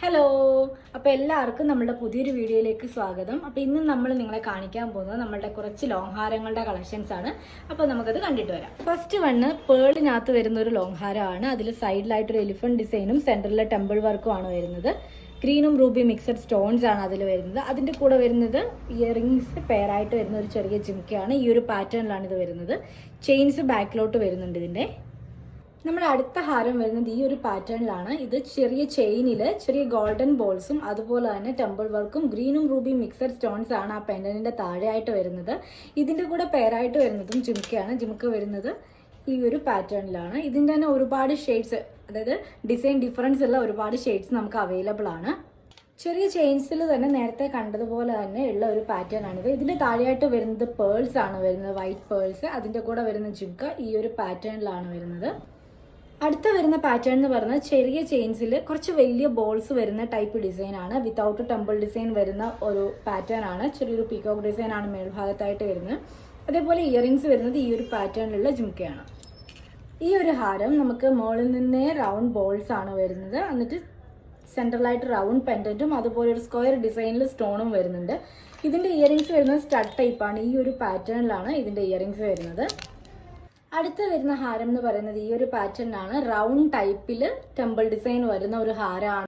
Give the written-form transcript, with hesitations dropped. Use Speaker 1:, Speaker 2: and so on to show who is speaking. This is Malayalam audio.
Speaker 1: ഹലോ, അപ്പോൾ എല്ലാവർക്കും നമ്മുടെ പുതിയൊരു വീഡിയോയിലേക്ക് സ്വാഗതം. അപ്പോൾ ഇന്ന് നമ്മൾ നിങ്ങളെ കാണിക്കാൻ പോകുന്നത് നമ്മളുടെ കുറച്ച് ലോങ് ഹാരങ്ങളുടെ കളക്ഷൻസ് ആണ്. അപ്പോൾ നമുക്കത് കണ്ടിട്ട് വരാം. ഫസ്റ്റ് വണ്ണ് പേളിനകത്ത് വരുന്ന ഒരു ലോങ് ഹാരമാണ്. അതിൽ സൈഡിലായിട്ടൊരു എലിഫന്റ് ഡിസൈനും സെൻറ്ററിലെ ടെമ്പിൾ വർക്കും ആണ് വരുന്നത്. ഗ്രീനും റൂബി മിക്സഡ് സ്റ്റോൺസ് ആണ് അതിൽ വരുന്നത്. അതിൻ്റെ കൂടെ വരുന്നത് ഇയറിങ്സ് പെയറായിട്ട് വരുന്ന ഒരു ചെറിയ ജിംക്കയാണ്. ഈ ഒരു പാറ്റേണിലാണ് ഇത് വരുന്നത്. ചെയിൻസ് ബാക്കിലോട്ട് വരുന്നുണ്ട് ഇതിൻ്റെ. നമ്മുടെ അടുത്ത ഹാരം വരുന്നത് ഈ ഒരു പാറ്റേണിലാണ്. ഇത് ചെറിയ ചെയിനിൽ ചെറിയ ഗോൾഡൻ ബോൾസും അതുപോലെ തന്നെ ടെമ്പിൾ വർക്കും ഗ്രീനും റൂബി മിക്സഡ് സ്റ്റോൺസ് ആണ് ആ പെൻഡന്റിന്റെ താഴെയായിട്ട് വരുന്നത്. ഇതിന്റെ കൂടെ പെയറായിട്ട് വരുന്നതും ജിംക്കയാണ്. ജിംക്ക വരുന്നത് ഈ ഒരു പാറ്റേണിലാണ്. ഇതിന്റെ തന്നെ ഒരുപാട് ഷെയ്ഡ്സ്, അതായത് ഡിസൈൻ ഡിഫറൻസ് ഉള്ള ഒരുപാട് ഷെയ്ഡ്സ് നമുക്ക് അവൈലബിൾ ആണ്. ചെറിയ ചെയിൻസിൽ തന്നെ നേരത്തെ കണ്ടതുപോലെ തന്നെ ഉള്ള ഒരു പാറ്റേൺ ആണിത്. ഇതിന്റെ താഴെയായിട്ട് വരുന്നത് പേൾസ് ആണ് വരുന്നത്, വൈറ്റ് പേൾസ്. അതിന്റെ കൂടെ വരുന്ന ജിംക്ക ഈ ഒരു പാറ്റേണിലാണ് വരുന്നത്. അടുത്ത വരുന്ന പാറ്റേൺ എന്ന് പറഞ്ഞാൽ ചെറിയ ചെയിൻസിൽ കുറച്ച് വലിയ ബോൾസ് വരുന്ന ടൈപ്പ് ഡിസൈൻ ആണ്. വിത്തൗട്ട് ടെമ്പിൾ ഡിസൈൻ വരുന്ന ഒരു പാറ്റേൺ ആണ്. ചെറിയൊരു പീകോക്ക് ഡിസൈൻ ആണ് മേൽഭാഗത്തായിട്ട് വരുന്നത്. അതേപോലെ ഇയറിങ്സ് വരുന്നത് ഈ ഒരു പാറ്റേണിലുള്ള ജിംക്കയാണ്. ഈ ഒരു ഹാരം നമുക്ക് മുകളിൽ നിന്നേ റൗണ്ട് ബോൾസ് ആണ് വരുന്നത്. എന്നിട്ട് സെൻട്രലായിട്ട് റൗണ്ട് പെൻഡന്റും അതുപോലെ ഒരു സ്ക്വയർ ഡിസൈനിൽ സ്റ്റോണും വരുന്നുണ്ട്. ഇതിന്റെ ഇയറിങ്സ് വരുന്നത് സ്റ്റഡ് ടൈപ്പാണ്. ഈ ഒരു പാറ്റേണിലാണ് ഇതിന്റെ ഇയറിങ്സ് വരുന്നത്. അടുത്ത വരുന്ന ഹാരം എന്ന് പറയുന്നത് ഈ ഒരു പാറ്റേണിലാണ്. റൗണ്ട് ടൈപ്പിൽ ടെമ്പിൾ ഡിസൈൻ വരുന്ന ഒരു ഹാരമാണ്.